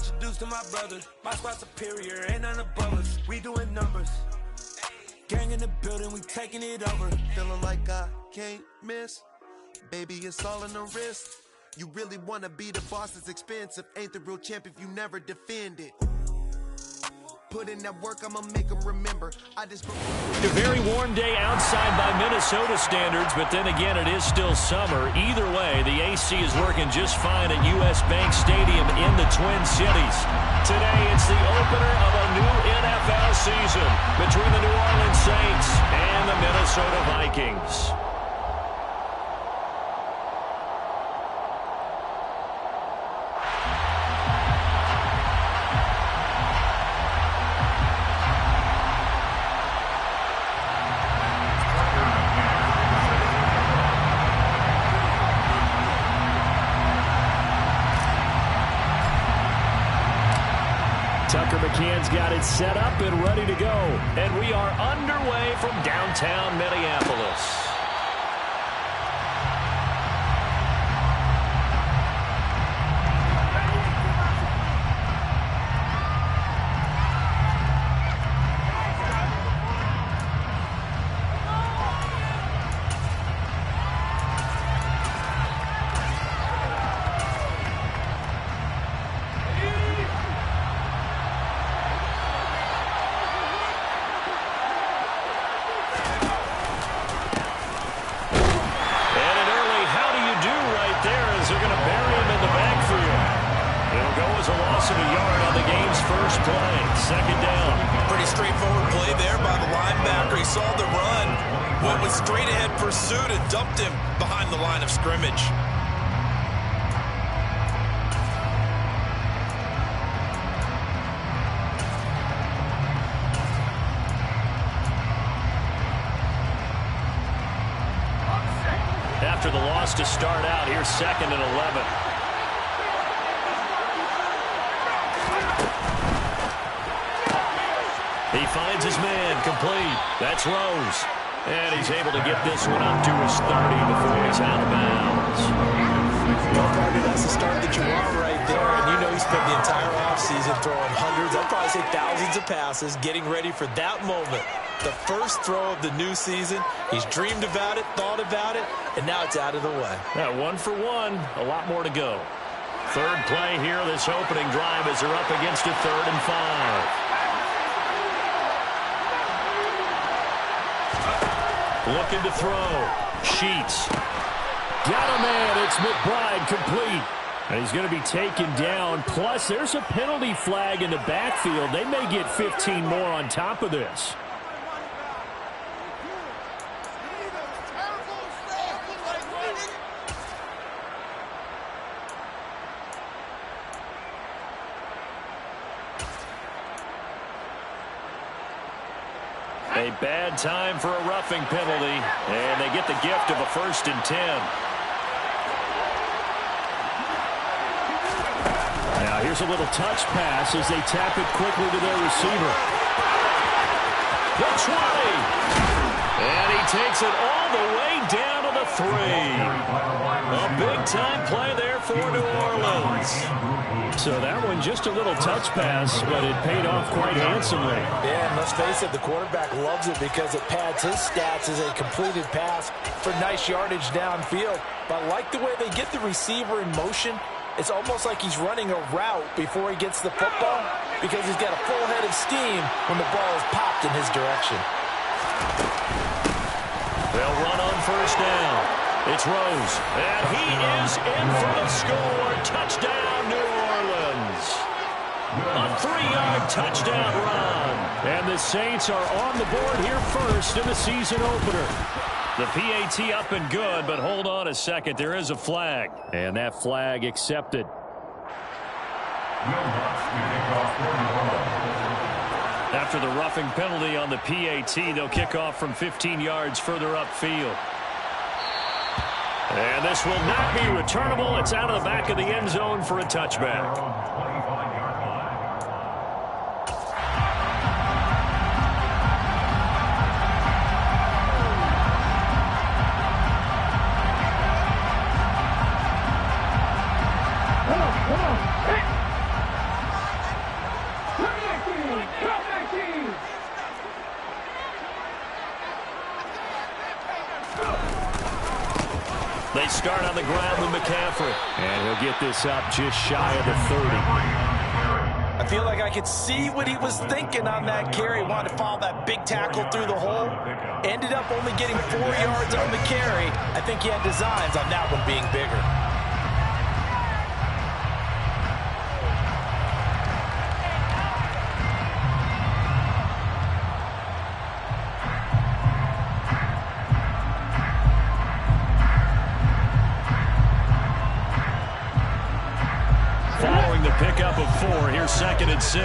introduced to my brother. My squad superior, ain't none above us. We doing numbers. Gang in the building, we taking it over. Feeling like I can't miss. Baby, it's all in the wrist. You really wanna be the boss, it's expensive. Ain't the real champ if you never defend it. Put in that work, I'ma make them remember. A very warm day outside by Minnesota standards, but then again, it is still summer. Either way, the AC is working just fine at US Bank Stadium in the Twin Cities. Today, it's the opener of a new NFL season between the New Orleans Saints and the Minnesota Vikings. McCann's got it set up and ready to go. And we are underway from downtown Minneapolis. After the loss to start out, here's 2nd and 11. He finds his man, complete. That's Rose. And he's able to get this one up to his 30 before he's out of bounds. Well, Carter, that's the start that you want right there. And you know he spent the entire offseason throwing hundreds, I'd probably say thousands of passes, getting ready for that moment. The first throw of the new season. He's dreamed about it, thought about it, and now it's out of the way. Yeah, 1 for 1. A lot more to go. Third play here, this opening drive as they're up against a 3rd and 5. Looking to throw. Sheets. Got a man. It's McBride, complete. And he's going to be taken down. Plus, there's a penalty flag in the backfield. They may get 15 more on top of this. A bad time for a roughing penalty, and they get the gift of a 1st and 10. Now here's a little touch pass as they tap it quickly to their receiver. The 20. And he takes it all the way down to the 3. A big-time play there for New Orleans. So that one just a little touch pass, but it paid off quite handsomely. Yeah, and let's face it, the quarterback loves it because it pads his stats as a completed pass for nice yardage downfield. But I like the way they get the receiver in motion. It's almost like he's running a route before he gets the football because he's got a full head of steam when the ball is popped in his direction. They'll run on 1st down. It's Rose, and he is in for the score. Touchdown, New Orleans. A 3-yard touchdown run. And the Saints are on the board here first in the season opener. The PAT up and good, but hold on a second. There is a flag, and that flag accepted. After the roughing penalty on the PAT, they'll kick off from 15 yards further upfield. And this will not be returnable. It's out of the back of the end zone for a touchback. They start on the ground with McCaffrey. And he'll get this up just shy of the 30. I feel like I could see what he was thinking on that carry. Wanted to follow that big tackle through the hole. Ended up only getting 4 yards on the carry. I think he had designs on that one being bigger. Following the pickup of 4, here's 2nd and 6.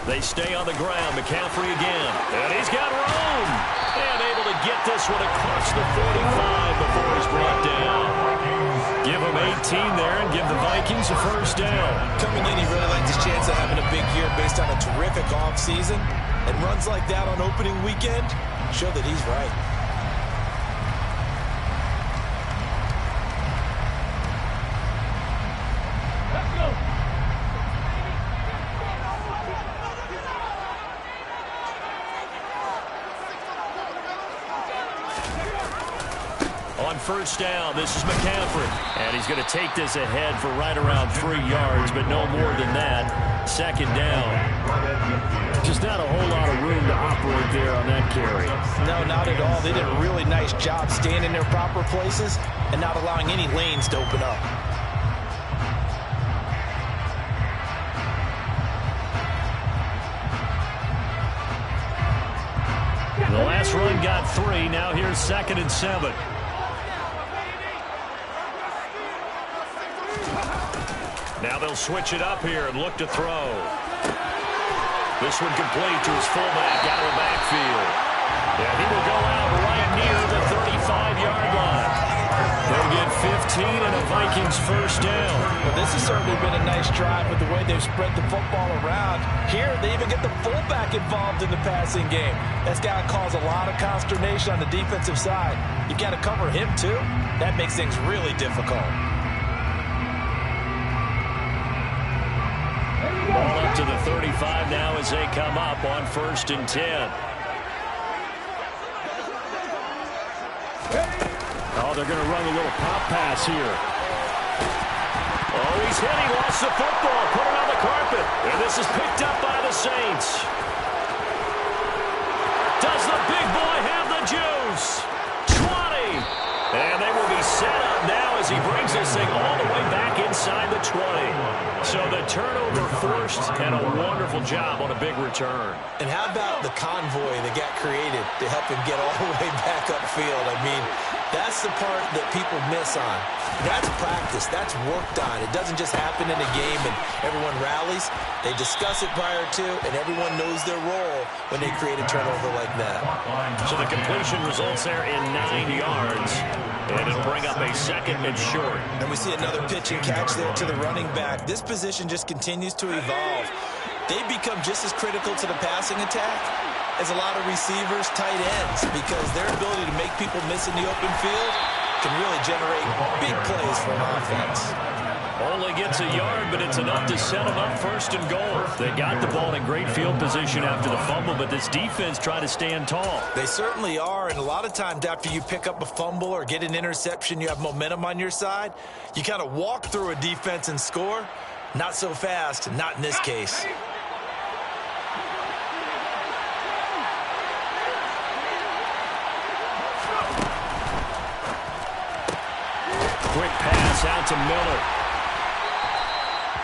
They stay on the ground. McCaffrey again. And he's got room. And able to get this one across the 45 before he's brought down. Give him 18 there and give the Vikings a first down. Coming in, he really liked his chance of having a big year based on a terrific offseason. And runs like that on opening weekend show that he's right. On first down, this is McCaffrey. And he's going to take this ahead for right around 3 yards, but no more than that. 2nd down. Just not a whole lot of room to operate there on that carry. No, not at all. They did a really nice job staying in their proper places and not allowing any lanes to open up. The last run got 3. Now here's 2nd and 7. Now they'll switch it up here and look to throw. This one complete to his fullback out of the backfield. And he will go out right near the 35-yard line. They'll get 15 and a Vikings first down. Well, this has certainly been a nice drive with the way they've spread the football around. Here, they even get the fullback involved in the passing game. That's got to cause a lot of consternation on the defensive side. You've got to cover him, too. That makes things really difficult. Ball up to the 35 now as they come up on 1st and 10. Oh, they're going to run a little pop pass here. Oh, he's hit. He lost the football. Put it on the carpet. And this is picked up by the Saints. Does the big boy have the juice? 20. And they will be set up now as he brings this thing all the way back inside the 20. So the turnover forced and a wonderful job on a big return. And how about the convoy that got created to help him get all the way back upfield? I mean, that's the part that people miss on. That's practice. That's worked on. It doesn't just happen in a game and everyone rallies. They discuss it prior to, and everyone knows their role when they create a turnover like that. So the completion results there in 9 yards. And it'll bring up a 2nd and short. And we see another pitch and catch there to the running back. This position just continues to evolve. They become just as critical to the passing attack as a lot of receivers, tight ends, because their ability to make people miss in the open field can really generate big plays for an offense. Only gets a yard, but it's enough to set them up 1st and goal. They got the ball in great field position after the fumble, but this defense trying to stand tall. They certainly are, and a lot of times after you pick up a fumble or get an interception, you have momentum on your side. You kind of walk through a defense and score. Not so fast, not in this case. Quick pass out to Miller.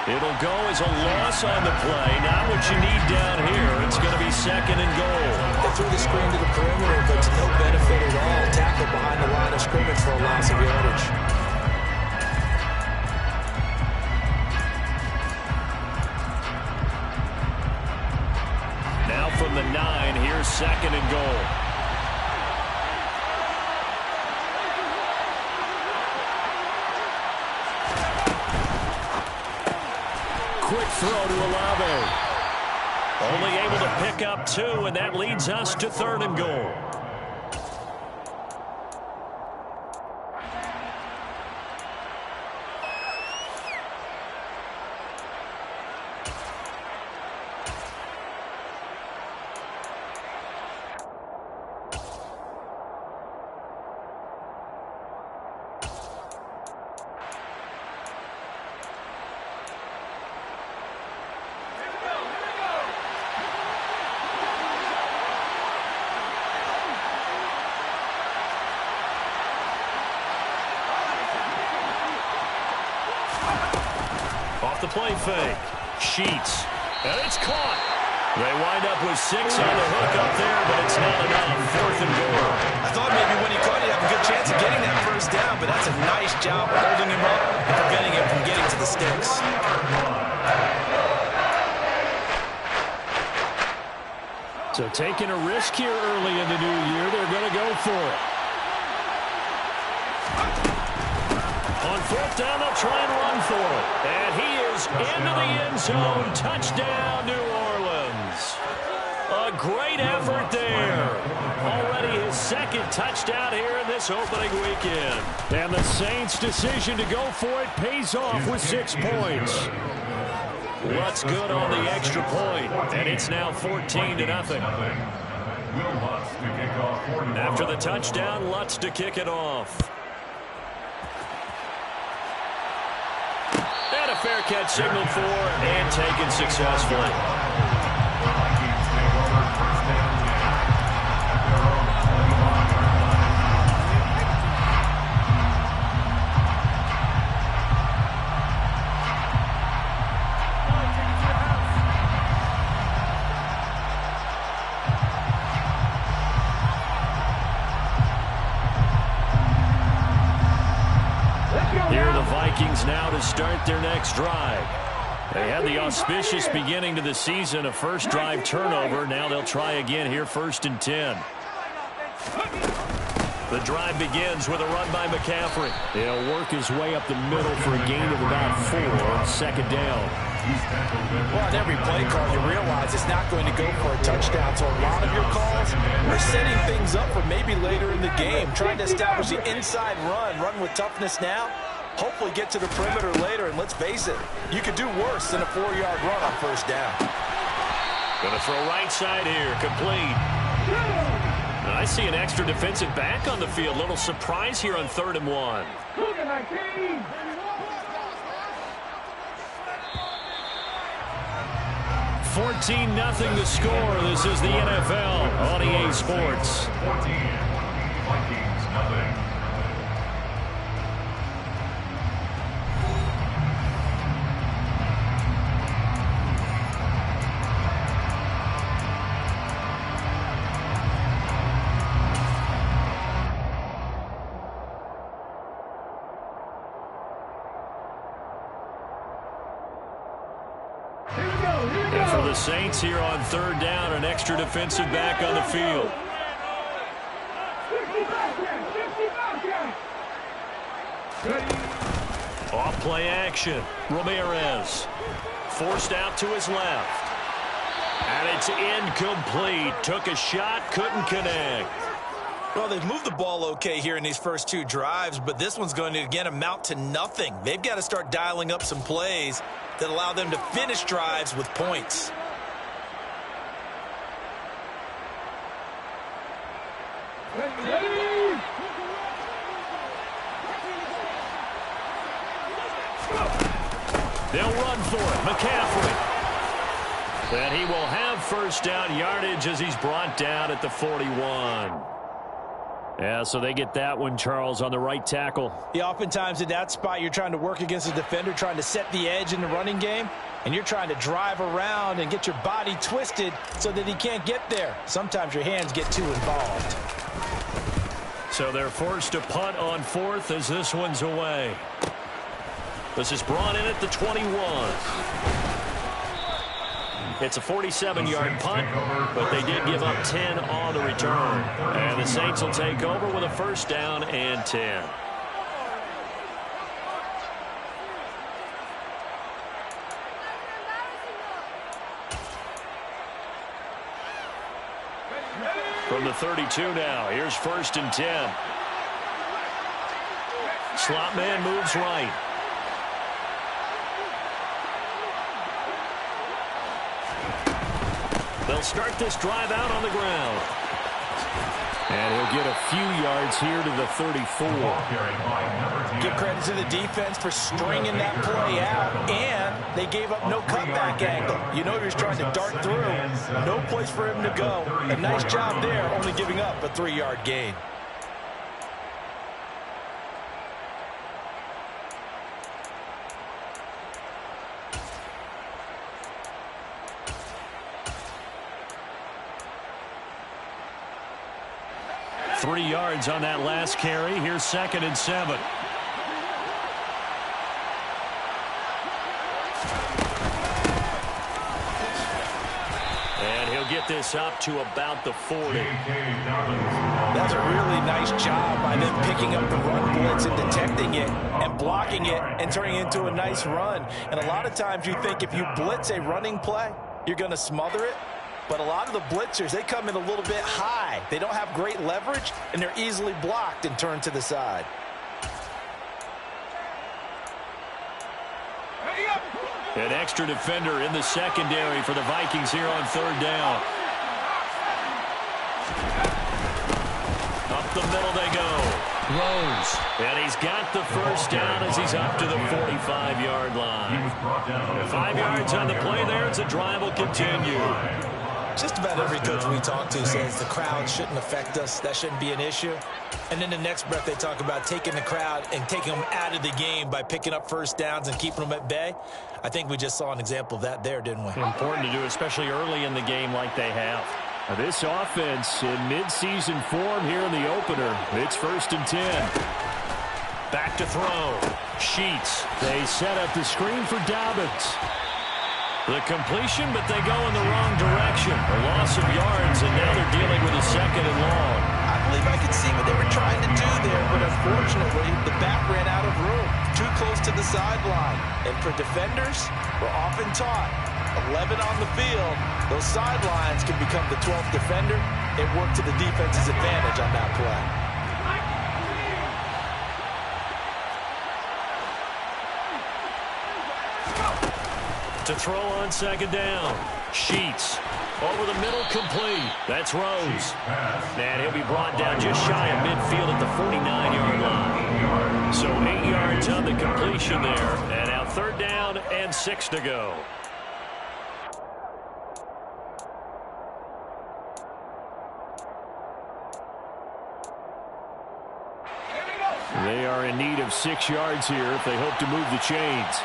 It'll go as a loss on the play. Not what you need down here. It's going to be 2nd and goal. They threw the screen to the perimeter, but to no benefit at all. Tackle behind the line of scrimmage for a loss of yardage. Now from the 9, here's 2nd and goal. Quick throw to Olave. Only able to pick up 2, and that leads us to 3rd and goal. off the play fake. Sheets. And it's caught. They wind up with 6 on the hook up there, but it's not enough. 4th and goal. I thought maybe when he caught it, he'd have a good chance of getting that first down, but that's a nice job of holding him up and preventing him from getting to the sticks. So taking a risk here early in the new year, they're going to go for it. On 4th down, they'll try and run for it. And he is into the end zone. Touchdown, New Orleans. A great effort there. Already his 2nd touchdown here in this opening weekend. And the Saints' decision to go for it pays off with 6 points. Lutz good on the extra point, and it's now 14-0. After the touchdown, Lutz to kick it off. And a fair catch signaled for and taken successfully. Here are the Vikings now to start their next drive. They had the auspicious beginning to the season, a first drive turnover. Now they'll try again here, 1st and 10. The drive begins with a run by McCaffrey. He'll work his way up the middle for a gain of about 4 on 2nd down. Well, on every play call, you realize it's not going to go for a touchdown. So a lot of your calls are setting things up for maybe later in the game, trying to establish the inside run with toughness now. Hopefully get to the perimeter later, and let's face it, you could do worse than a 4-yard run on 1st down. Going to throw right side here, complete. I see an extra defensive back on the field. Little surprise here on 3rd and 1. 14-0 the score. This is the NFL on EA Sports. 14, Vikings, nothing. And for the Saints here on 3rd down, an extra defensive back on the field. Off play action. Ramirez forced out to his left. And it's incomplete. Took a shot, couldn't connect. Well, they've moved the ball okay here in these first 2 drives, but this one's going to, again, amount to nothing. They've got to start dialing up some plays that allow them to finish drives with points. They'll run for it. McCaffrey. And he will have 1st down yardage as he's brought down at the 41. Yeah, so they get that one, Charles, on the right tackle. Yeah, oftentimes in that spot, you're trying to work against a defender, trying to set the edge in the running game, and you're trying to drive around and get your body twisted so that he can't get there. Sometimes your hands get too involved. So they're forced to punt on 4th as this one's away. This is brought in at the 21. It's a 47-yard punt, but they did give up 10 on the return. And the Saints will take over with a 1st down and 10. From the 32 now, here's 1st and 10. Slot man moves right. They'll start this drive out on the ground. And he'll get a few yards here to the 34. Give credit to the defense for stringing that play out, and they gave up no cutback angle. You know he was trying to dart through. No place for him to go. A nice job there, only giving up a 3-yard gain. 3 yards on that last carry. Here's 2nd and 7. And he'll get this up to about the 40. That's a really nice job by them picking up the run blitz and detecting it and blocking it and turning it into a nice run. And a lot of times you think if you blitz a running play, you're going to smother it. But a lot of the blitzers, they come in a little bit high. They don't have great leverage, and they're easily blocked and turned to the side. An extra defender in the secondary for the Vikings here on 3rd down. Up the middle they go. Rose. And he's got the first down as he's up to the 45-yard line. 5 yards on the play there as the drive will continue. Just about every coach we talk to says the crowd shouldn't affect us. That shouldn't be an issue. And then the next breath they talk about taking the crowd and taking them out of the game by picking up first downs and keeping them at bay. I think we just saw an example of that there, didn't we? Important to do, especially early in the game like they have. Now this offense in midseason form here in the opener. It's 1st and 10. Back to throw. Sheets. They set up the screen for Dobbins. The completion, but they go in the wrong direction. A loss of yards, and now they're dealing with a 2nd and long. I believe I could see what they were trying to do there, but unfortunately, the back ran out of room. Too close to the sideline. And for defenders, we're often taught 11 on the field, those sidelines can become the 12th defender. It worked to the defense's advantage on that play. To throw on 2nd down. Sheets. Over the middle, complete. That's Rose. And he'll be brought down just shy of midfield at the 49-yard line. So 8 yards on the completion there. And now 3rd down and 6 to go. They are in need of 6 yards here if they hope to move the chains.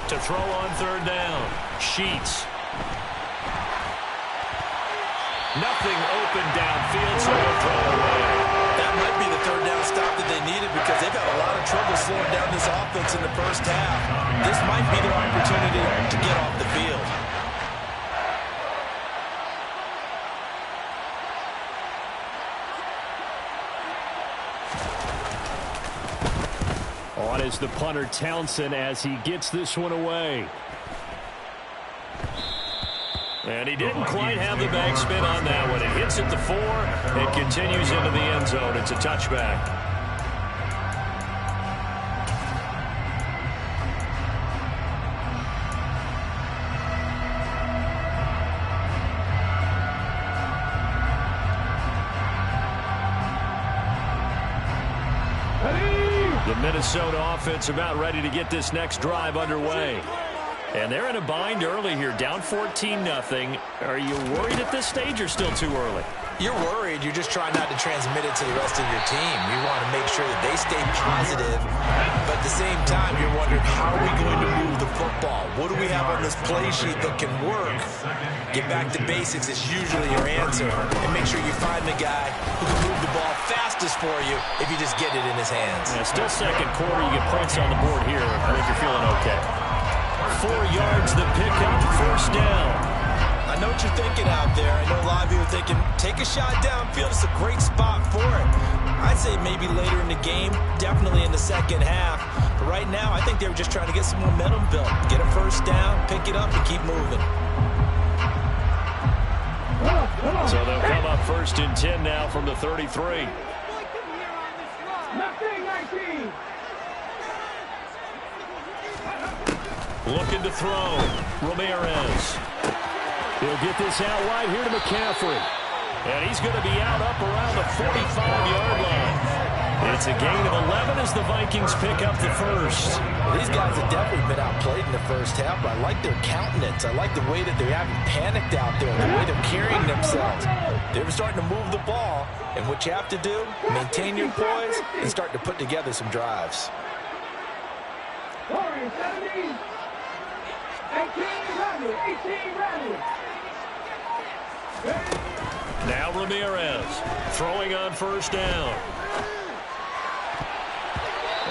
To throw on 3rd down. Sheets. Nothing open downfield, so he'll throw away. That might be the 3rd down stop that they needed because they've had a lot of trouble slowing down this offense in the first half. This might be their opportunity to get off the field. On is the punter Townsend as he gets this one away. And he didn't quite have the backspin on that one. It hits at the 4. It continues into the end zone. It's a touchback. The Minnesota offense about ready to get this next drive underway. And they're in a bind early here, down 14-0. Are you worried at this stage or still too early? You're worried. You're just trying not to transmit it to the rest of your team. You want to make sure that they stay positive. But at the same time, you're wondering, how are we going to move the football? What do we have on this play sheet that can work? Get back to basics is usually your answer. And make sure you find the guy who can move the ball fastest for you if you just get it in his hands. Yeah, still 2nd quarter. You get points on the board here. I think you're feeling okay. 4 yards the pickup, 1st down. I know what you're thinking out there. I know a lot of you are thinking, take a shot downfield. It's a great spot for it. I'd say maybe later in the game, definitely in the second half. But right now, I think they were just trying to get some momentum built. Get a 1st down, pick it up, and keep moving. So they'll come up 1st and 10 now from the 33. Looking to throw. Ramirez. He'll get this out wide here to McCaffrey. And he's going to be out up around the 45-yard line. It's a gain of 11 as the Vikings pick up the first. Well, these guys have definitely been outplayed in the first half, but I like their countenance. I like the way that they haven't panicked out there, the way they're carrying themselves. They're starting to move the ball, and what you have to do, maintain your poise and start to put together some drives. 17, 18 ready. Now Ramirez throwing on first down.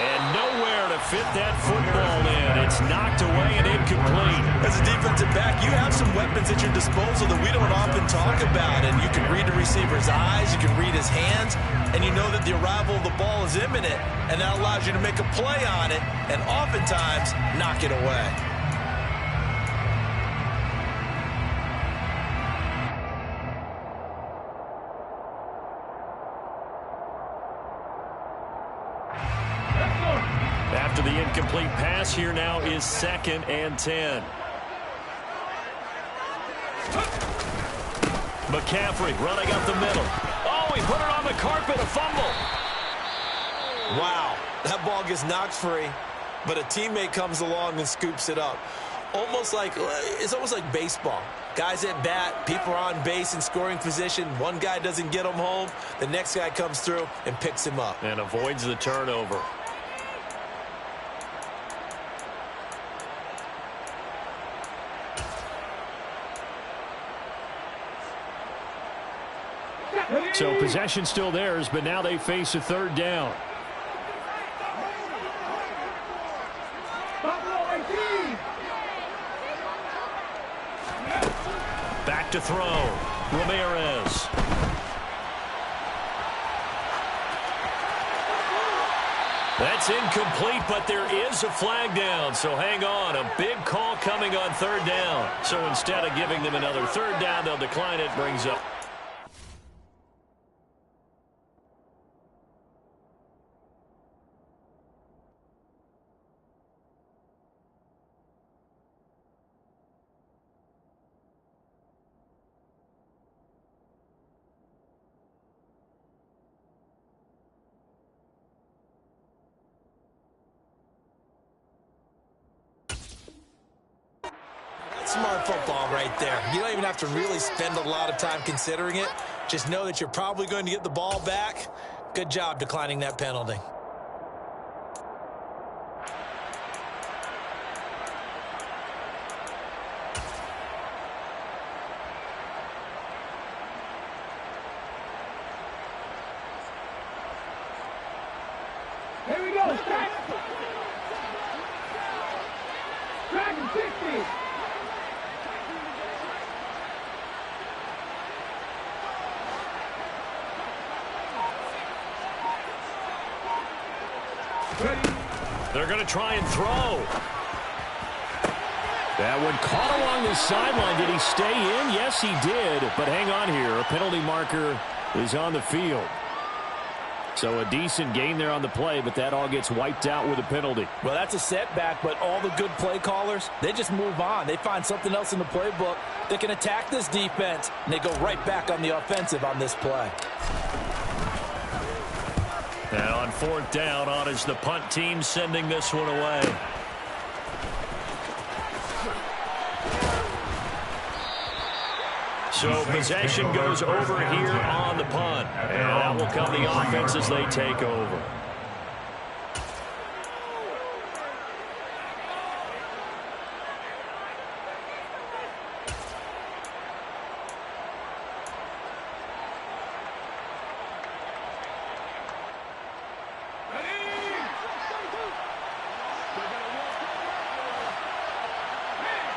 And nowhere to fit that football in. It's knocked away and incomplete. As a defensive back, you have some weapons at your disposal that we don't often talk about. And you can read the receiver's eyes, you can read his hands, and you know that the arrival of the ball is imminent. And that allows you to make a play on it and oftentimes knock it away. After the incomplete pass, here now is 2nd and 10. McCaffrey running up the middle. Oh, he put it on the carpet, a fumble. Wow, that ball gets knocked free, but a teammate comes along and scoops it up. It's almost like baseball. Guys at bat, people are on base in scoring position. One guy doesn't get him home. The next guy comes through and picks him up. And avoids the turnover. So possession still theirs, but now they face a 3rd down. Back to throw. Ramirez. That's incomplete, but there is a flag down. So hang on. A big call coming on 3rd down. So instead of giving them another 3rd down, they'll decline it. Brings up. Smart football right there. You don't even have to really spend a lot of time considering it. Just know that you're probably going to get the ball back. Good job declining that penalty. Here we go. Dragon 60. They're going to try and throw. That one caught along the sideline. Did he stay in? Yes, he did. But hang on here. A penalty marker is on the field. So a decent gain there on the play, but that all gets wiped out with a penalty. Well, that's a setback, but all the good play callers, they just move on. They find something else in the playbook that can attack this defense, and they go right back on the offensive on this play. And on 4th down, on is the punt team sending this one away. So possession goes over here on the punt. And that will come the offense as they take over.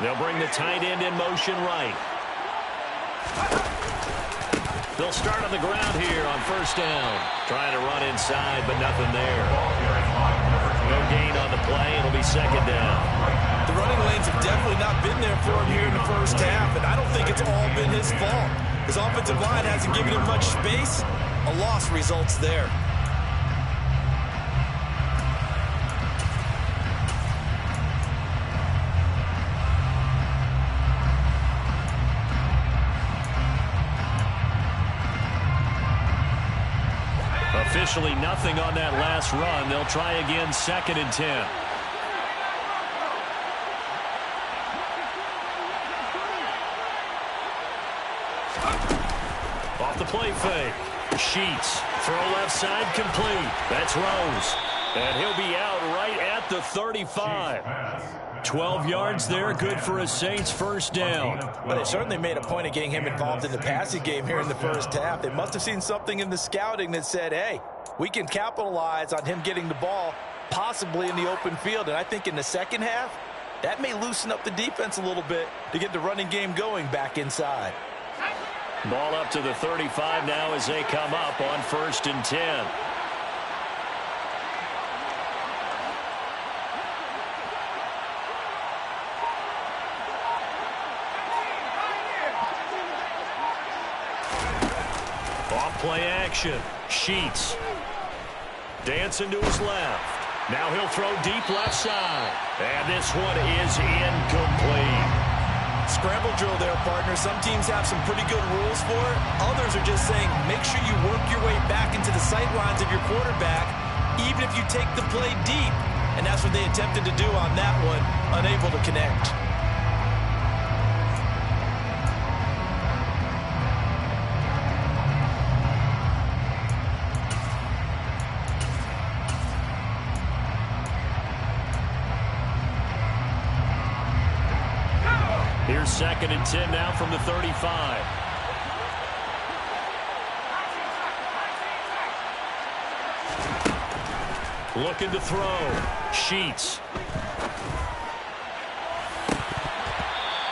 They'll bring the tight end in motion right. They'll start on the ground here on 1st down. Trying to run inside, but nothing there. No gain on the play. It'll be 2nd down. The running lanes have definitely not been there for him here in the first half, and I don't think it's all been his fault. His offensive line hasn't given him much space. A loss results there. Actually, nothing on that last run. They'll try again, 2nd and 10. Off the play fake. Sheets. Throw left side complete. That's Rose. And he'll be out right at the 35. 12 yards there, good for a Saints first down. But they certainly made a point of getting him involved in the passing game here in the first half. They must have seen something in the scouting that said, hey, we can capitalize on him getting the ball possibly in the open field. And I think in the second half, that may loosen up the defense a little bit to get the running game going back inside. Ball up to the 35 now as they come up on 1st and 10. Play action. Sheets. Dancing to his left. Now he'll throw deep left side. And this one is incomplete. Scramble drill there, partner. Some teams have some pretty good rules for it. Others are just saying, make sure you work your way back into the sight lines of your quarterback, even if you take the play deep. And that's what they attempted to do on that one, unable to connect. Here's 2nd and 10 now from the 35. Looking to throw. Sheets.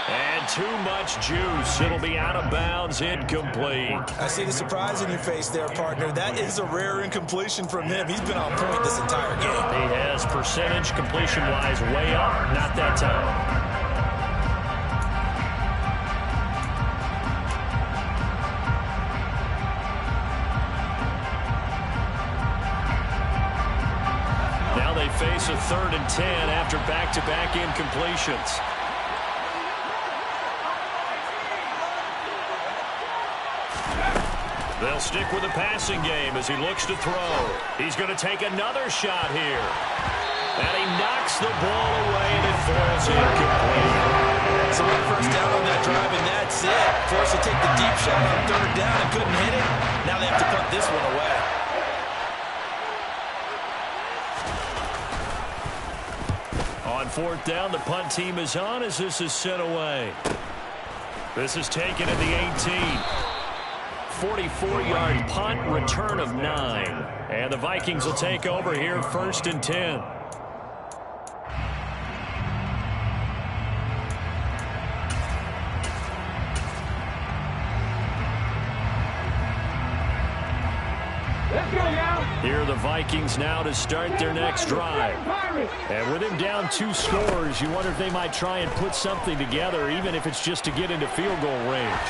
And too much juice. It'll be out of bounds, incomplete. I see the surprise in your face there, partner. That is a rare incompletion from him. He's been on point this entire game. He has percentage completion-wise way up. Not that time. Face a 3rd and 10 after back-to-back incompletions. They'll stick with the passing game as he looks to throw. He's going to take another shot here. And he knocks the ball away and it falls incomplete. So one first down on that drive and that's it. Forced to take the deep shot on 3rd down and couldn't hit it. Now they have to punt this one away. On 4th down, the punt team is on as this is sent away. This is taken at the 18. 44-yard punt, return of 9. And the Vikings will take over here, 1st and 10. Here are the Vikings now to start their next drive. And with him down 2 scores, you wonder if they might try and put something together, even if it's just to get into field goal range.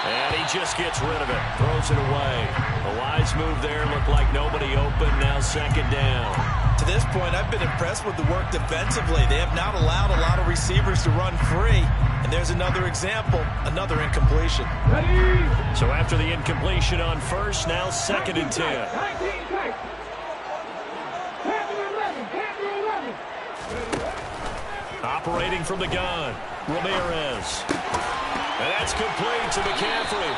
And he just gets rid of it, throws it away. A wise move there, looked like nobody open, now 2nd down. To this point, I've been impressed with the work defensively. They have not allowed a lot of receivers to run free. And there's another example, another incompletion. Ready? So after the incompletion on 1st, now 2nd and 10. Operating from the gun, Ramirez. And that's complete to McCaffrey.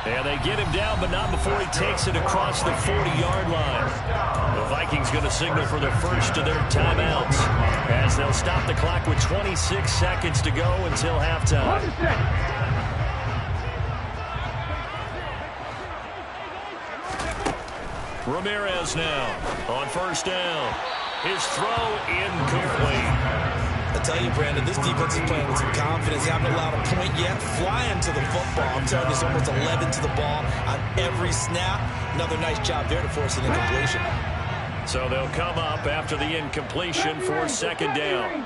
And they get him down, but not before he takes it across the 40-yard line. The Vikings going to signal for the first of their timeouts as they'll stop the clock with 26 seconds to go until halftime. Ramirez now on 1st down. His throw incomplete. I tell you, Brandon, this defense is playing with some confidence. They haven't allowed a point yet. Flying to the football. I'm telling you, it's almost 11 to the ball on every snap. Another nice job there to force an incompletion. So they'll come up after the incompletion for 2nd down.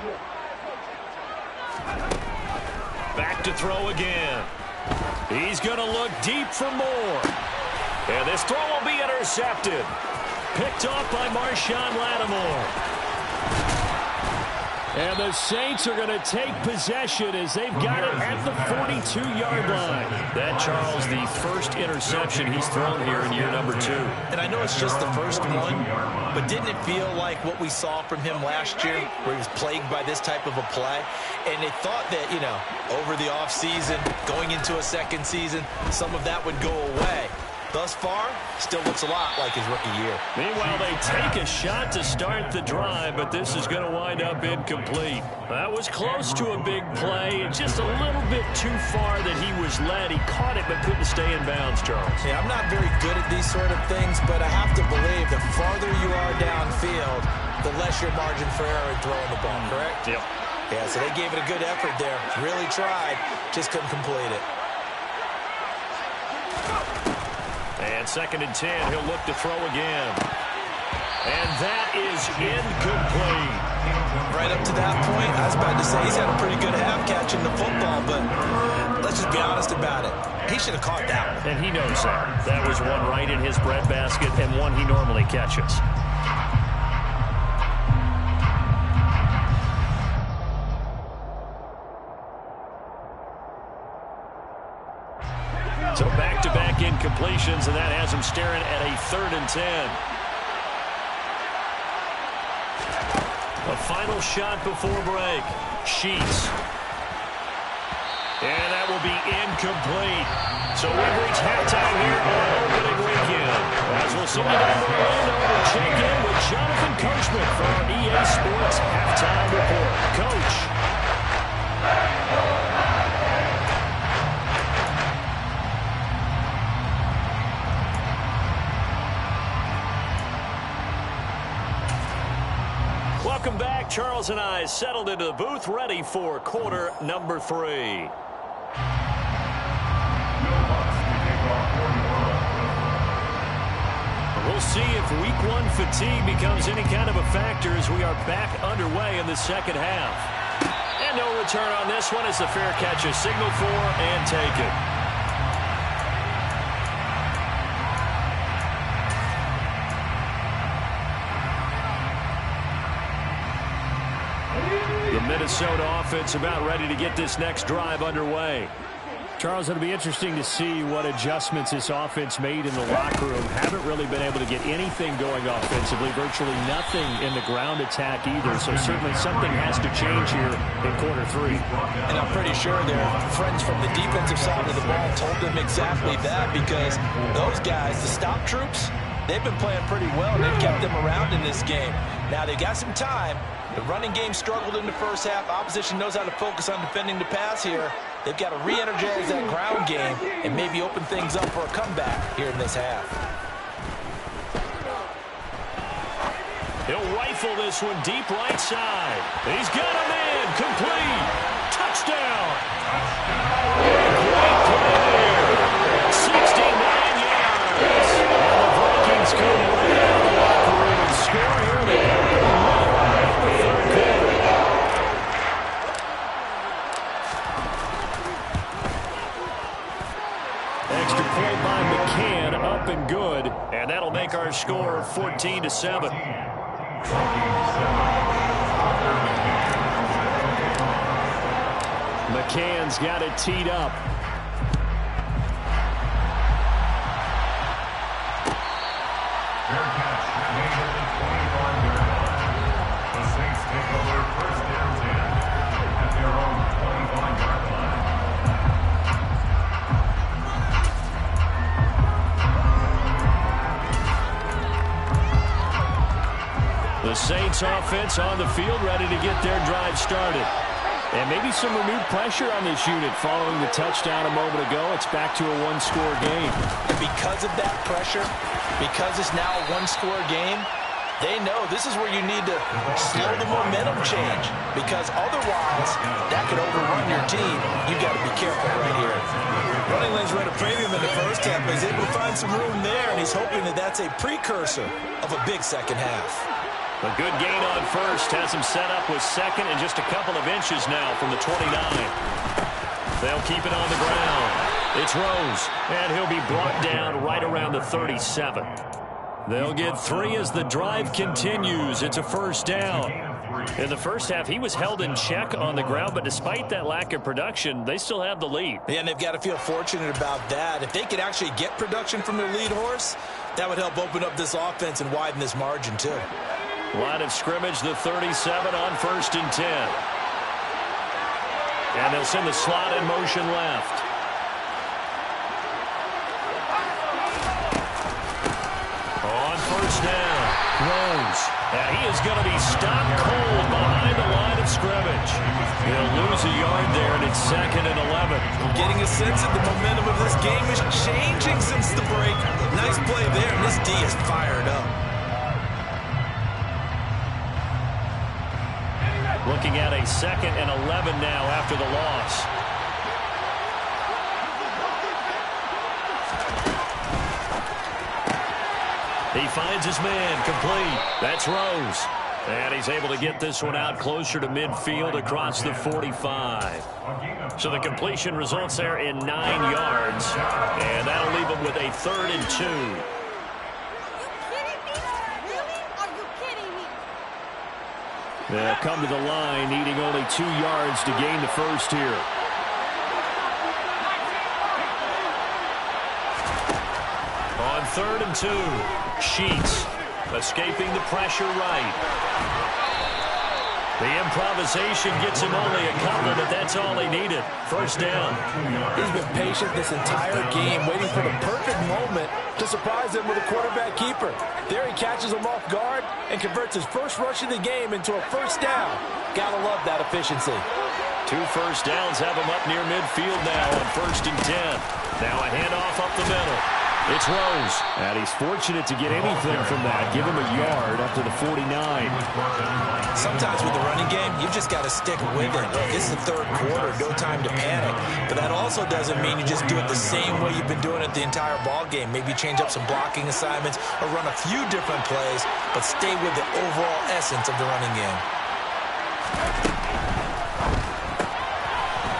Back to throw again. He's going to look deep for more. And this throw will be intercepted. Picked off by Marshawn Lattimore. And the Saints are going to take possession as they've got it at the 42-yard line. That, Charles, the first interception he's thrown here in year number 2. And I know it's just the first one, but didn't it feel like what we saw from him last year, where he was plagued by this type of a play? And they thought that, you know, over the offseason, going into a second season, some of that would go away. Thus far, still looks a lot like his rookie year. Meanwhile, they take a shot to start the drive, but this is going to wind up incomplete. That was close to a big play, and just a little bit too far that he was led. He caught it but couldn't stay in bounds, Charles. Yeah, I'm not very good at these sort of things, but I have to believe the farther you are downfield, the less your margin for error in throwing the ball, correct? Yep. Yeah, so they gave it a good effort there. Really tried, just couldn't complete it. And 2nd and 10, he'll look to throw again. And that is incomplete. Right up to that point, I was about to say he's had a pretty good half catching the football, but let's just be honest about it. He should have caught that one. And he knows that. That was one right in his breadbasket and one he normally catches. So back-to-back incompletions, and that has him staring at a 3rd and 10. A final shot before break. Sheets. And that will be incomplete. So we've reached halftime here on opening weekend. As we'll see you down in Orlando to check in with Jonathan Coachman for our EA Sports Halftime Report. Coach. Welcome back. Charles and I settled into the booth, ready for quarter number 3. We'll see if week 1 fatigue becomes any kind of a factor as we are back underway in the second half. And no return on this one as the fair catch is signaled for and taken. The Minnesota offense about ready to get this next drive underway. Charles, it'll be interesting to see what adjustments this offense made in the locker room. Haven't really been able to get anything going offensively, virtually nothing in the ground attack either. So certainly something has to change here in quarter 3. And I'm pretty sure their friends from the defensive side of the ball told them exactly that, because those guys, the stop troops, they've been playing pretty well, and they've kept them around in this game. Now, they've got some time. The running game struggled in the first half. Opposition knows how to focus on defending the pass here. They've got to re-energize that ground game and maybe open things up for a comeback here in this half. He'll rifle this one deep right side. He's got him in. Complete. Touchdown. Great play there. 69 yards. And the Vikings come right out of the locker room and score here in the third quarter. Extra point by McCann, up and good. And that'll make our score 14-7. McCann's got it teed up. Fair catch made at the 25-yard line. The Saints take over 1st and 10 at their own 25-yard line. The Saints offense on the field ready to get their drive started. And maybe some renewed pressure on this unit following the touchdown a moment ago. It's back to a one-score game. And because of that pressure, because it's now a one-score game, they know this is where you need to slow the momentum change, because otherwise that could overrun your team. You've got to be careful right here. Running lanes ran a premium in the first half, but he's able to find some room there, and he's hoping that that's a precursor of a big second half. A good gain on first has him set up with second and just a couple of inches now from the 29. They'll keep it on the ground. It's Rose, and he'll be brought down right around the 37. They'll get 3 as the drive continues. It's a first down. In the first half, he was held in check on the ground, but despite that lack of production, they still have the lead. Yeah, and they've got to feel fortunate about that. If they could actually get production from their lead horse, that would help open up this offense and widen this margin too. Line of scrimmage, the 37 on 1st and 10. And they'll send the slot in motion left. On 1st down, Rose. And he is going to be stopped cold behind the line of scrimmage. He'll lose a yard there, and it's 2nd and 11. I'm getting a sense that the momentum of this game is changing since the break. Nice play there, and this D is fired up. Looking at a 2nd and 11 now after the loss. He finds his man, complete. That's Rose. And he's able to get this one out closer to midfield across the 45. So the completion results there in 9 yards. And that'll leave him with a 3rd and 2. They'll come to the line, needing only 2 yards to gain the first here. On 3rd and 2, Sheets escaping the pressure right. The improvisation gets him only a couple, but that's all he needed. First down. He's been patient this entire game, waiting for the perfect moment to surprise him with a quarterback keeper. There he catches him off guard and converts his first rush of the game into a first down. Gotta love that efficiency. 2 first downs have him up near midfield now on 1st and 10. Now a handoff up the middle. It's Rose, and he's fortunate to get anything from that. Give him a yard up to the 49. Sometimes with the running game, you've just got to stick with it. It's the 3rd quarter, no time to panic. But that also doesn't mean you just do it the same way you've been doing it the entire ball game. Maybe change up some blocking assignments or run a few different plays, but stay with the overall essence of the running game.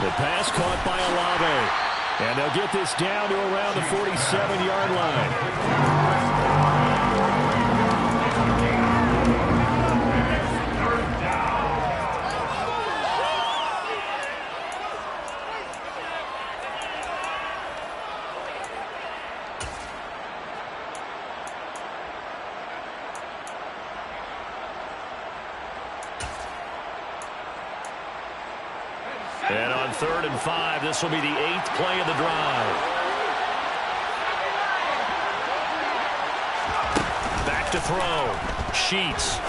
The pass caught by Olave. And they'll get this down to around the 47-yard line. And on 3rd and 5, this will be the 8th play of the drive. Back to throw. Sheets.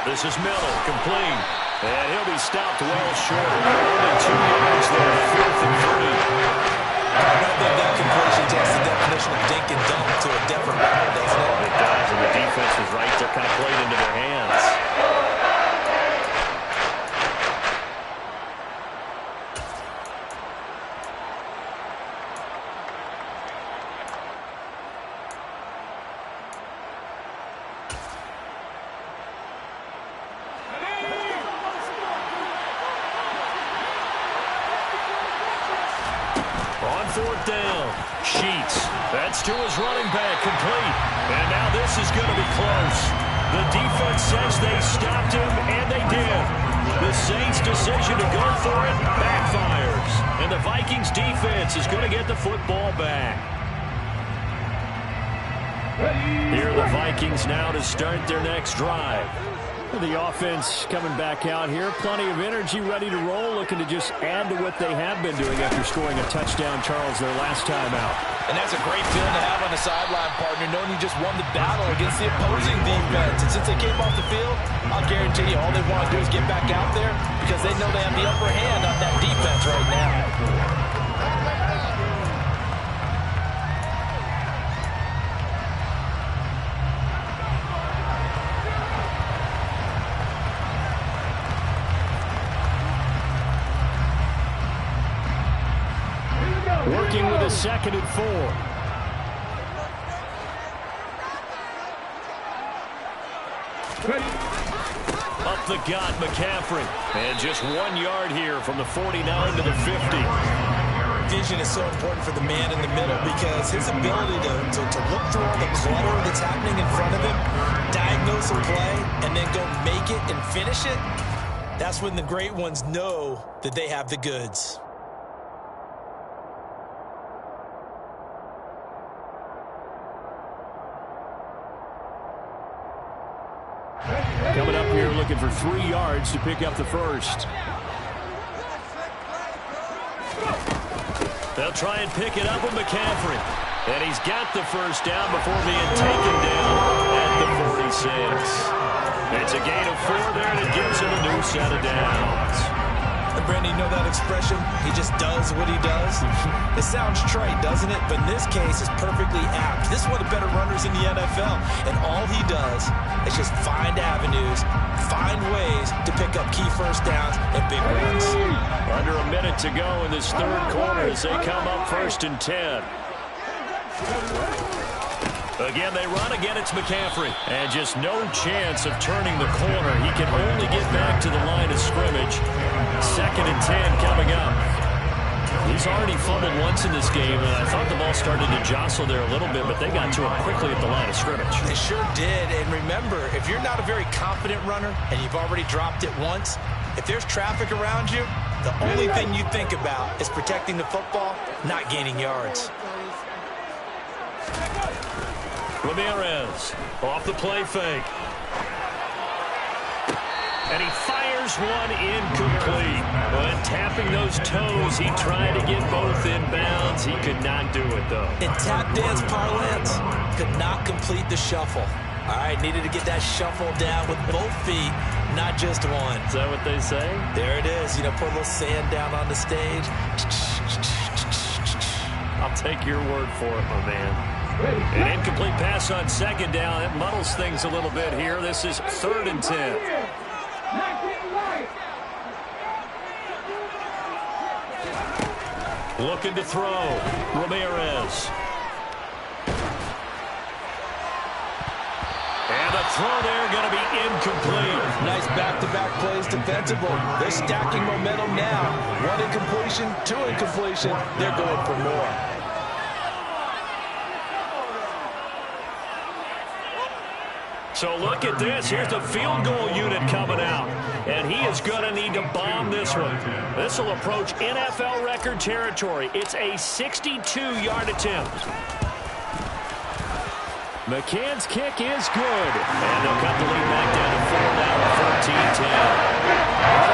This is Miller, complete. And he'll be stopped well short. Only 2 yards there, 4th and 3. I think that completion takes the definition of dink and dunk to a different level, doesn't it? It does, and the defense was right there, kind of played into their hands. On 4th down, Sheets. That's to his running back, complete. And now this is going to be close. The defense says they stopped him, and they did. The Saints' decision to go for it backfires. And the Vikings' defense is going to get the football back. Here are the Vikings now to start their next drive. The offense coming back out here. Plenty of energy, ready to roll, looking to just add to what they have been doing after scoring a touchdown, Charles, their last time out. And that's a great feeling to have on the sideline, partner, knowing you just won the battle against the opposing defense. And since they came off the field, I'll guarantee you all they want to do is get back out there because they know they have the upper hand on that defense right now. Working with a 2nd and 4. Up the gut, McCaffrey. And just 1 yard here from the 49 to the 50. vision is so important for the man in the middle because his ability to look through all the clutter that's happening in front of him, diagnose a play, and then go make it and finish it, that's when the great ones know that they have the goods. Coming up here looking for 3 yards to pick up the first. They'll try and pick it up with McCaffrey. And he's got the first down before being taken down at the 46. It's a gain of 4 there, and it gives him a new set of downs. And Brandon, you know that expression? He just does what he does. It sounds trite, doesn't it? But in this case, it's perfectly apt. This is one of the better runners in the NFL. And all he does is just find avenues, find ways to pick up key first downs and big runs. Under a minute to go in this third quarter as they come up 1st and 10. Again, they run. Again, it's McCaffrey. And just no chance of turning the corner. He can only get back to the line of scrimmage. 2nd and 10 coming up. He's already fumbled once in this game, and I thought the ball started to jostle there a little bit, but they got to him quickly at the line of scrimmage. They sure did. And remember, if you're not a very confident runner and you've already dropped it once, if there's traffic around you, the only thing you think about is protecting the football, not gaining yards. Ramirez off the play fake. And he fires one incomplete. But tapping those toes, he tried to get both in bounds. He could not do it, though. In tap dance parlance, could not complete the shuffle. All right, needed to get that shuffle down with both feet, not just one. Is that what they say? There it is. You know, put a little sand down on the stage. I'll take your word for it, my man. An incomplete pass on 2nd down. It muddles things a little bit here. This is 3rd and 10. Looking to throw. Ramirez. And the throw there going to be incomplete. Nice back-to-back plays defensively. They're stacking momentum now. 1 incompletion, 2 incompletion. They're going for more. So look at this. Here's the field goal unit coming out. And he is going to need to bomb this one. This will approach NFL record territory. It's a 62-yard attempt. McCann's kick is good. And they'll cut the lead back down to 4 now with 13-10.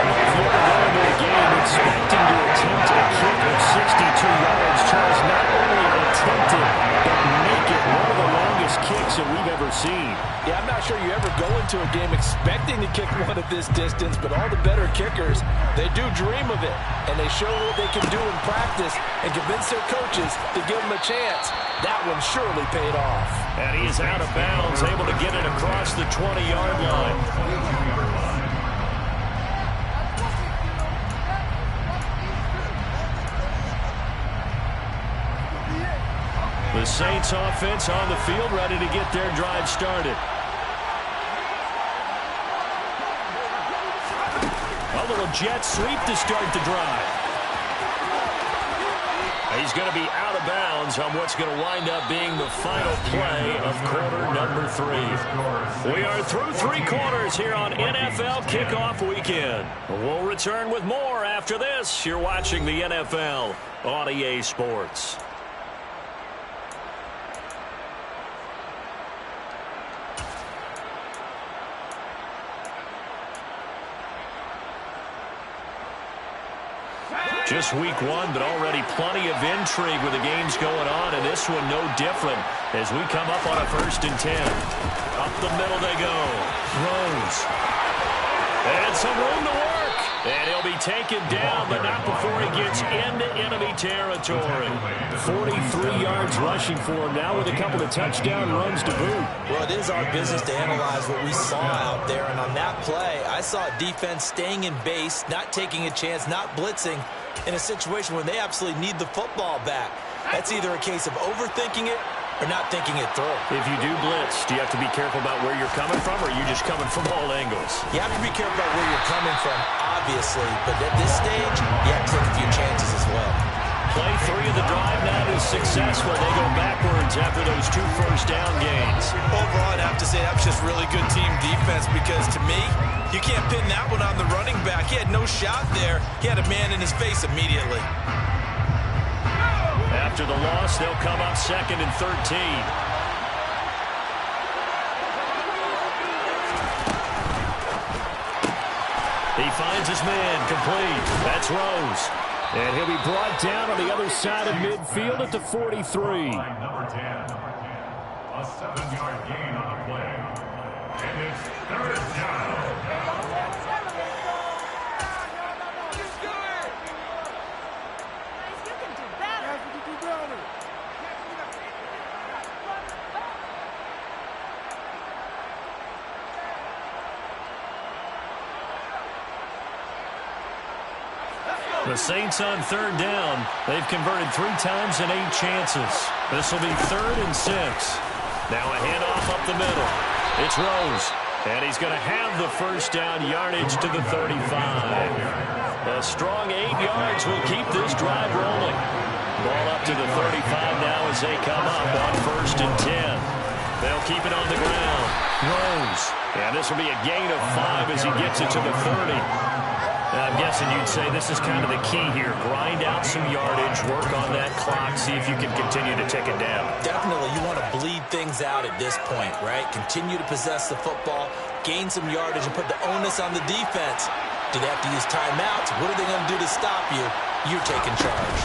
If you're going into the game expecting to attempt a kick of 62 yards, Charles, not only attempt it, but make it one of the longest kicks that we've ever seen. Yeah, I'm not sure you ever go into a game expecting to kick one at this distance, but all the better kickers, they do dream of it, and they show what they can do in practice and convince their coaches to give them a chance. That one surely paid off. And he is out of bounds, able to get it across the 20-yard line. The Saints offense on the field, ready to get their drive started. A little jet sweep to start the drive. He's going to be out of bounds on what's going to wind up being the final play of quarter number 3. We are through 3 quarters here on NFL Kickoff Weekend. We'll return with more after this. You're watching the NFL on EA Sports. Just week 1, but already plenty of intrigue with the games going on, and this one no different as we come up on a 1st and 10. Up the middle they go. Throws. And some room to work. And he'll be taken down, but not before he gets into enemy territory. 43 yards rushing for him now with a couple of touchdown runs to boot. Well, it is our business to analyze what we saw out there, and on that play, I saw defense staying in base, not taking a chance, not blitzing, in a situation where they absolutely need the football back. That's either a case of overthinking it or not thinking it through. If you do blitz, do you have to be careful about where you're coming from, or are you just coming from all angles? You have to be careful about where you're coming from, obviously, but at this stage, you have to take a few chances as well. Play 3 of the drive not as successful. They go backwards after those 2 first-down gains. Overall, I'd have to say that was just really good team defense because, to me, you can't pin that one on the running back. He had no shot there. He had a man in his face immediately. After the loss, they'll come up 2nd and 13. He finds his man, complete. That's Rose. And he'll be brought down on the other side of midfield at the 43. Number 10. A 7-yard gain on the play. And it's 3rd down. The Saints on 3rd down. They've converted 3 times and 8 chances. This will be 3rd and 6. Now a handoff up the middle. It's Rose. And he's going to have the first down yardage to the 35. A strong 8 yards will keep this drive rolling. Ball up to the 35 now as they come up on 1st and 10. They'll keep it on the ground. Rose. And this will be a gain of 5 as he gets it to the 30. I'm guessing you'd say this is kind of the key here. Grind out some yardage, work on that clock, see if you can continue to take it down. Definitely, you want to bleed things out at this point, right? Continue to possess the football, gain some yardage, and put the onus on the defense. Do they have to use timeouts? What are they going to do to stop you? You're taking charge.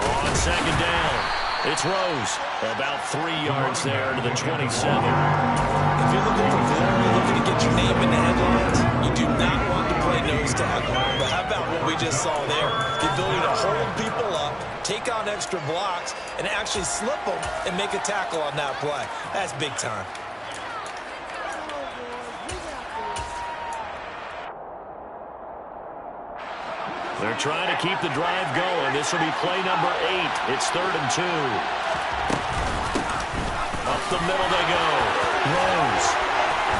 On 2nd down, it's Rose. About 3 yards there to the 27. If you're looking for glory, looking to get your name in the headlines, you do not want to play nose tackle. But how about what we just saw there? The ability to hold people up, take on extra blocks, and actually slip them and make a tackle on that play. That's big time. They're trying to keep the drive going. This will be play number 8. It's 3rd and 2. Up the middle they go. Rose.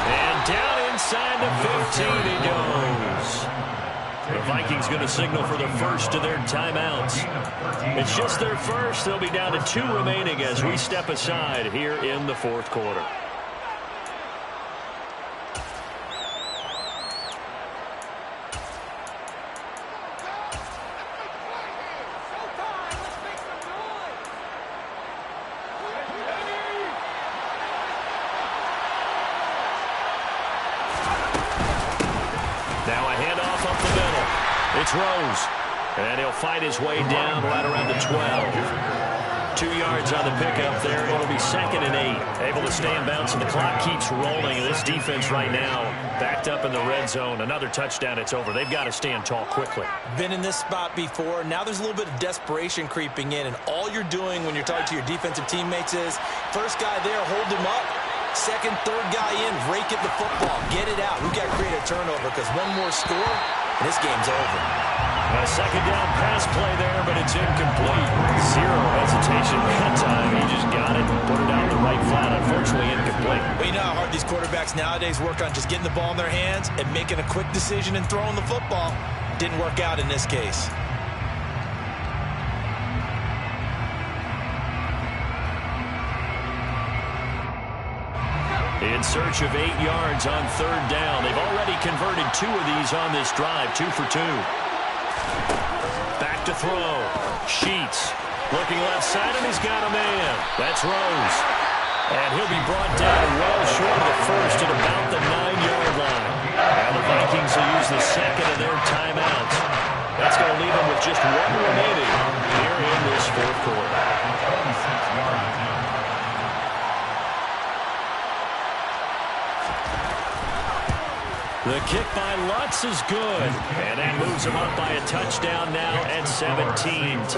And down inside the 15 he goes. The Vikings going to signal for the first of their timeouts. It's just their first. They'll be down to 2 remaining as we step aside here in the 4th quarter. It's Rose, and he'll fight his way down right around the 12. 2 yards on the pickup there. It'll be 2nd and 8. Able to stay in bounds, and the clock keeps rolling. And this defense right now backed up in the red zone. Another touchdown, it's over. They've got to stand tall quickly. Been in this spot before. Now there's a little bit of desperation creeping in, and all you're doing when you're talking to your defensive teammates is, first guy there, hold him up. Second, third guy in, rake at the football. Get it out. We've got to create a turnover because one more score, and this game's over. A 2nd down pass play there, but it's incomplete. 0 hesitation that time. He just got it and put it out the right flat. Unfortunately, incomplete. Well, you know how hard these quarterbacks nowadays work on just getting the ball in their hands and making a quick decision and throwing the football. Didn't work out in this case. In search of 8 yards on 3rd down. They've already converted 2 of these on this drive, 2 for 2. Back to throw. Sheets. Looking left side, and he's got a man. That's Rose. And he'll be brought down well short of the first at about the 9-yard line. And the Vikings will use the 2nd of their timeouts. That's going to leave them with just 1 remaining here in this 4th quarter. The kick by Lutz is good, and that moves him up by a touchdown now at 17-10.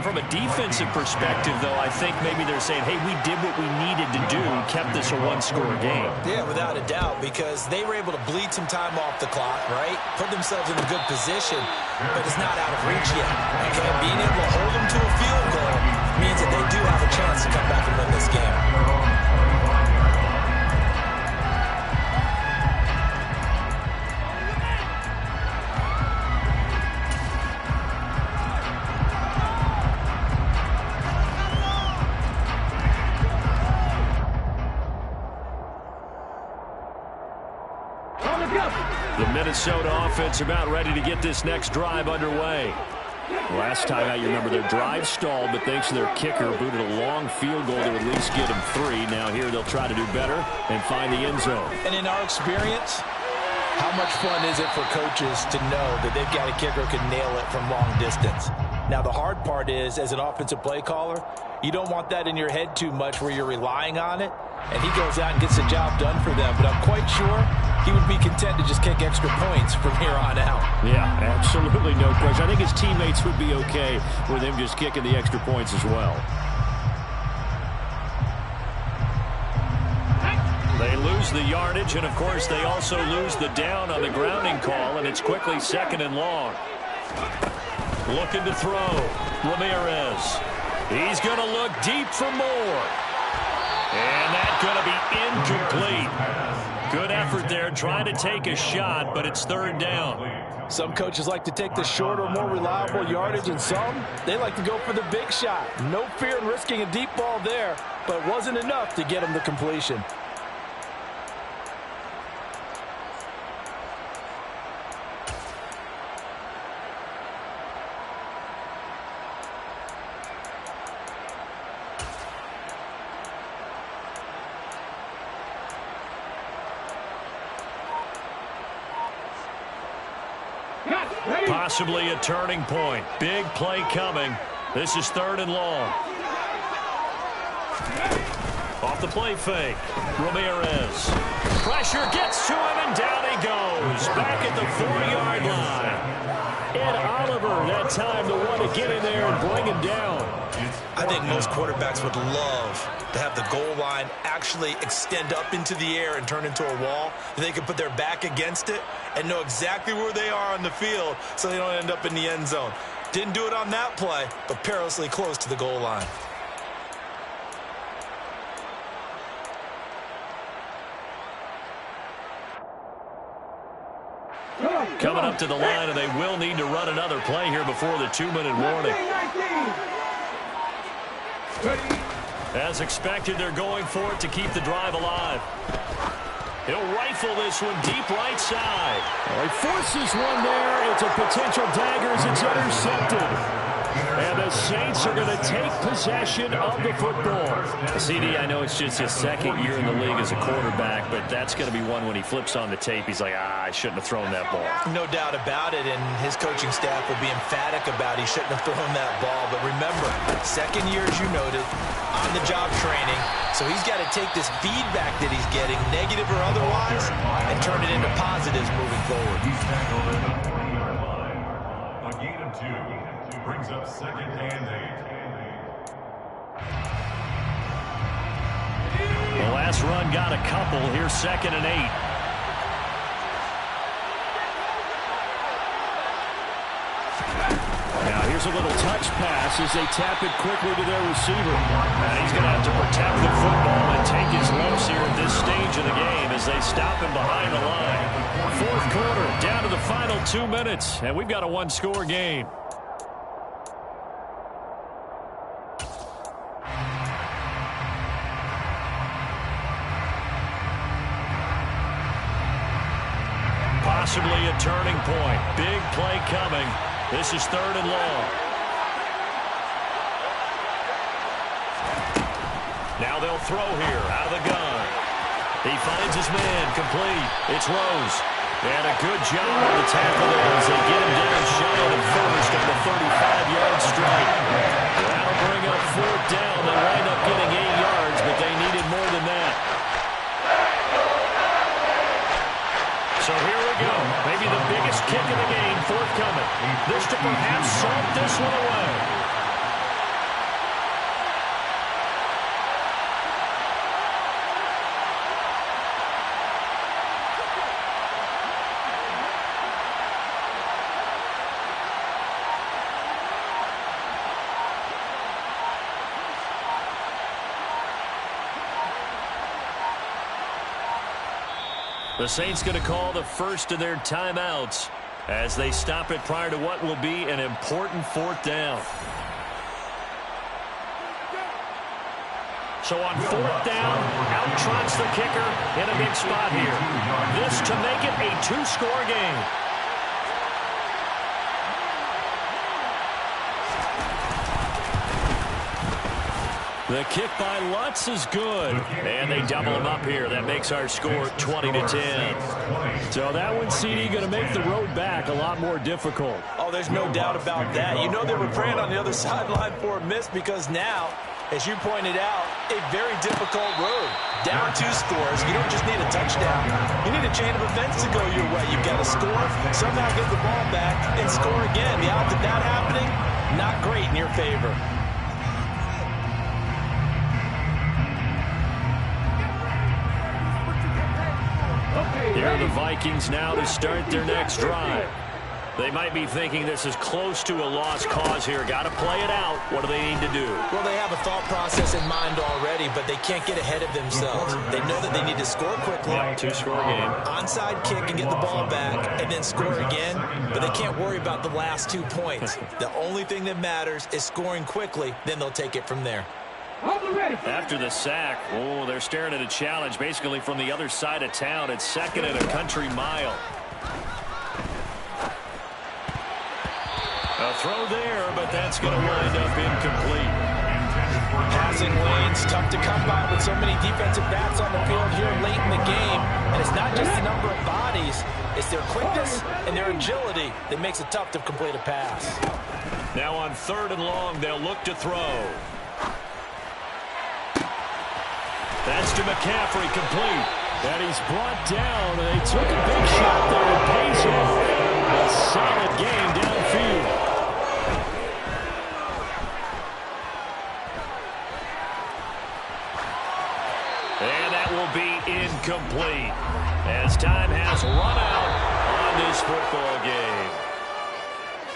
From a defensive perspective, though, I think maybe they're saying, hey, we did what we needed to do, kept this a 1-score game. Yeah, without a doubt, because they were able to bleed some time off the clock, right? Put themselves in a good position, but it's not out of reach yet. Okay, being able to hold them to a field goal means that they do have a chance to come back and win this game. The Minnesota offense about ready to get this next drive underway. Last time out, you remember their drive stalled, but thanks to their kicker, booted a long field goal to at least get them 3. Now here they'll try to do better and find the end zone. And in our experience, how much fun is it for coaches to know that they've got a kicker who can nail it from long distance? Now, the hard part is, as an offensive play caller, you don't want that in your head too much where you're relying on it, and he goes out and gets the job done for them. But I'm quite sure he would be content to just kick extra points from here on out. Yeah, absolutely no question. I think his teammates would be okay with him just kicking the extra points as well. They lose the yardage, and, of course, they also lose the down on the grounding call, and it's quickly 2nd and long. Looking to throw. Ramirez. He's going to look deep for more. And that's going to be incomplete. Good effort there, trying to take a shot, but it's 3rd down. Some coaches like to take the shorter, more reliable yardage, and some, they like to go for the big shot. No fear in risking a deep ball there, but it wasn't enough to get him the completion. Possibly a turning point. Big play coming. This is 3rd and long. Off the play fake. Ramirez. Pressure gets to him, and down he goes. Back at the 4-yard line. Ed Oliver, that time, the one to get in there and bring him down. I think most quarterbacks would love to have the goal line actually extend up into the air and turn into a wall. And they can put their back against it and know exactly where they are on the field so they don't end up in the end zone. Didn't do it on that play, but perilously close to the goal line. Coming up to the line, and they will need to run another play here before the 2-minute warning. As expected, they're going for it to keep the drive alive. He'll rifle this one deep right side. Well, he forces one there. It's a potential dagger as it's intercepted. And the Saints are going to take possession of the football. CD, I know it's just his 2nd year in the league as a quarterback, but that's going to be one when he flips on the tape. He's like, I shouldn't have thrown that ball. No doubt about it, and his coaching staff will be emphatic about he shouldn't have thrown that ball. But remember, 2nd year, as you noted, on-the-job training, so he's got to take this feedback that he's getting, negative or otherwise, and turn it into positives moving forward. He's tackled at the 20-yard line. A gain of 2. Brings up 2nd and 8. The last run got a couple. Here's 2nd and 8. Now here's a little touch pass as they tap it quickly to their receiver. And he's going to have to protect the football and take his lumps here at this stage of the game as they stop him behind the line. 4th quarter, down to the final 2 minutes, and we've got a 1-score game. Possibly a turning point. Big play coming. This is 3rd and long. Now they'll throw here out of the gun. He finds his man complete. It's Rose. And a good job on the tackle there as they get him down shy of the first on the 35-yard strike. That'll bring up 4th down. They wind up getting 8 yards, but they needed more than that. So here we go. Maybe the biggest kick of the game forthcoming. This to perhaps salt this one away. The Saints going to call the first of their timeouts as they stop it prior to what will be an important 4th down. So on 4th down, out trots the kicker in a big spot here. This to make it a 2-score game. The kick by Lutz is good. And they double him up here. That makes our score 20-10. So that one, CD, going to make the road back a lot more difficult. Oh, there's no doubt about that. You know they were praying on the other sideline for a miss because now, as you pointed out, a very difficult road. Down 2 scores. You don't just need a touchdown. You need a chain of events to go your way. You've got to score, somehow get the ball back, and score again. The odds of that happening, not great in your favor. Here are the Vikings now to start their next drive. They might be thinking this is close to a lost cause here. Got to play it out. What do they need to do? Well, they have a thought process in mind already, but they can't get ahead of themselves. They know that they need to score quickly. 2-score game. Onside kick and get the ball back and then score again, but they can't worry about the last 2 points. The only thing that matters is scoring quickly, then they'll take it from there. After the sack, oh, they're staring at a challenge basically from the other side of town. It's 2nd and a country mile. A throw there, but that's going to wind up incomplete. Passing lanes, tough to come by with so many defensive backs on the field here late in the game. And it's not just the number of bodies, it's their quickness and their agility that makes it tough to complete a pass. Now on 3rd and long, they'll look to throw. That's to McCaffrey, complete. And he's brought down, and they took a big shot there. It pays off. A solid game downfield. And that will be incomplete as time has run out on this football game.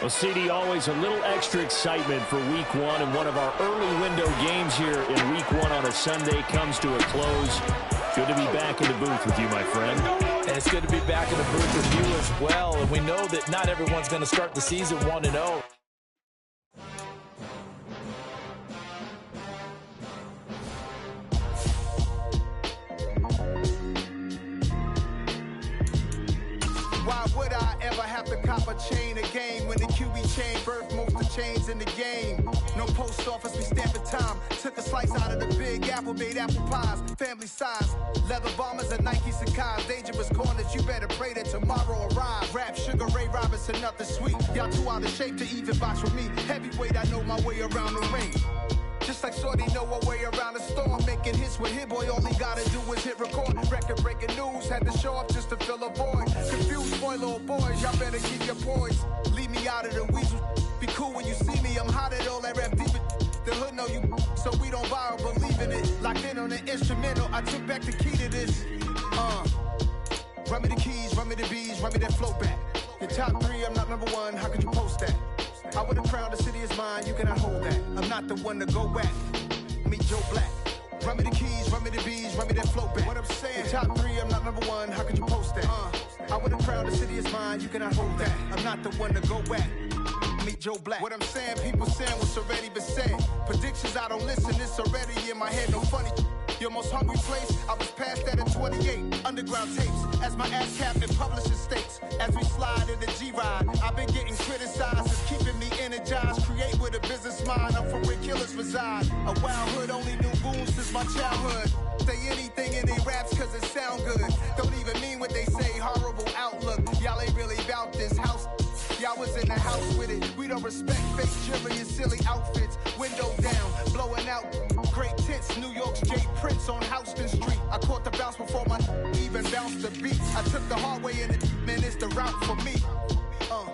Well, CD, always a little extra excitement for Week 1, and one of our early window games here in Week 1 on a Sunday comes to a close. Good to be back in the booth with you, my friend. And it's good to be back in the booth with you as well. And we know that not everyone's going to start the season 1-0. Why would I ever have to cop a chain again when the QB chain birthed most of chains in the game? No post office, we stamping time. Took a slice out of the big apple, made apple pies, family size. Leather bombers and Nike Sakai's. Dangerous corners, you better pray that tomorrow arrives. Rap, Sugar Ray Robinson, nothing sweet. Y'all too out of shape to even box with me. Heavyweight, I know my way around the ring. Just like Shorty know a way around the storm. Making hits with Hit Boy, all he gotta do is hit record. Record-breaking news, had to show up just to fill a void. Confused boy, little boys, y'all better keep your poise. Leave me out of the weasel. Be cool when you see me, I'm hot at all that rap deep. The hood know you, so we don't borrow, believe in it. Locked in on the instrumental, I took back the key to this. Run me the keys, run me the bees, run me that flow back. Your top 3, I'm not number 1, how could you post that? I would have crowned the city is mine, you cannot hold that. I'm not the one to go back. Meet Joe Black. Run me the keys, run me the bees, run me that flow back. What I'm saying, top 3, I'm not number 1, how could you post that? I would have crowned the city is mine, you cannot hold that. I'm not the one to go back. Meet Joe Black. What I'm saying, people saying what's already been said. Predictions, I don't listen, it's already in my head, no funny. Your most hungry place, I was past that at 28. Underground tapes, as my ass captain publishing states. As we slide in the G-Ride, I've been getting criticized. It's keeping me energized. Create with a business mind, I'm from where killers reside. A wild hood, only knew goons since my childhood. Say anything in they raps cause it sound good. Don't even mean what they say, horrible outlook. Y'all ain't really about this house. Y'all was in the house with it. We don't respect fake jewelry and silly outfits. Window down, blowing out great tits. New York's J. Prince on Houston Street. I caught the bounce before my even bounced the beat. I took the hard way in it, man, it's the route for me.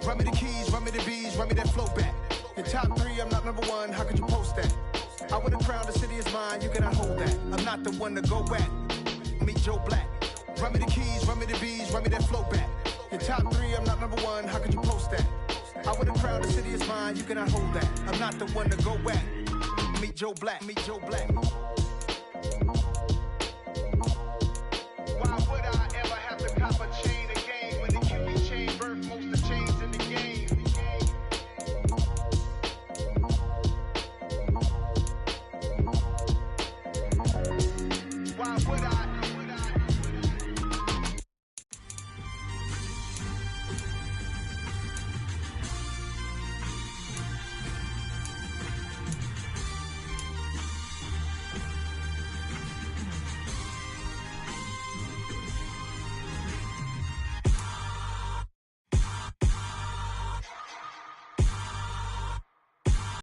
Run me the keys, run me the bees, run me that flow back. Your top 3, I'm not number 1, how could you post that? I would have crowned the city is mine, you cannot hold that. I'm not the one to go back. Meet Joe Black. Run me the keys, run me the bees, run me that flow back. Your top 3, I'm not number 1, how could you post that? I would have crowned the city is mine, you cannot hold that. I'm not the one to go back. Meet Joe Black, meet Joe Black. Wow.